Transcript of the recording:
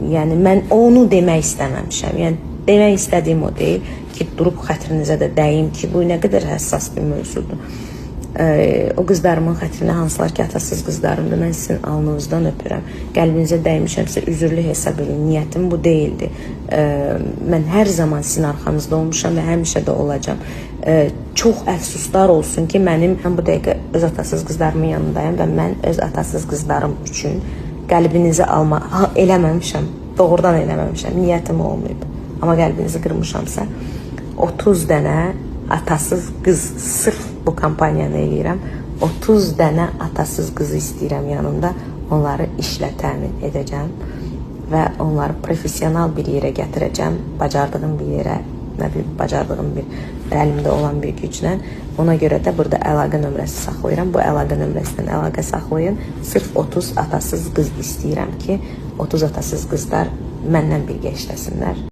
Yəni mən onu demək istəməmişəm. Yəni demək istədiyim o deyil ki, durub xətrinizə də dəyim ki, bu nə qədər həssas bir mövzudur. O qızlarımın xətrinə hansılar ki, atasız qızlarımdır, mən sizin alnınızdan öpürəm. Qəlbinizə dəymişəmsə üzürlü hesab edin. Niyyətim bu deyildi. Mən hər zaman sizin arxanızda olmuşam və həmişə də olacam. Çox əfsuslar olsun ki, mənim bu dəqiqə öz atasız qızlarımın yanındayım və mən öz atasız qızlarım üçün qəlbinizi eləməmişəm. Doğrudan eləməmişəm. Niyyətim olmayıb. Amma qəlbinizi qırmışamsa 30 dənə atasız qız, sırf bu kampaniyanı eləyirəm, 30 dənə atasız qızı istəyirəm yanımda, onları işlə təmin edəcəm və onları profesional bir yerə gətirəcəm, bacardığım bir yerə, nə bilim, bacardığım bir əlimdə olan bir güclə. Ona görə də burada əlaqə nömrəsi saxlayıram. Bu əlaqə nömrəsindən əlaqə saxlayın. Sırf 30 atasız qız istəyirəm ki, 30 atasız qızlar məndən birgə işləsinlər.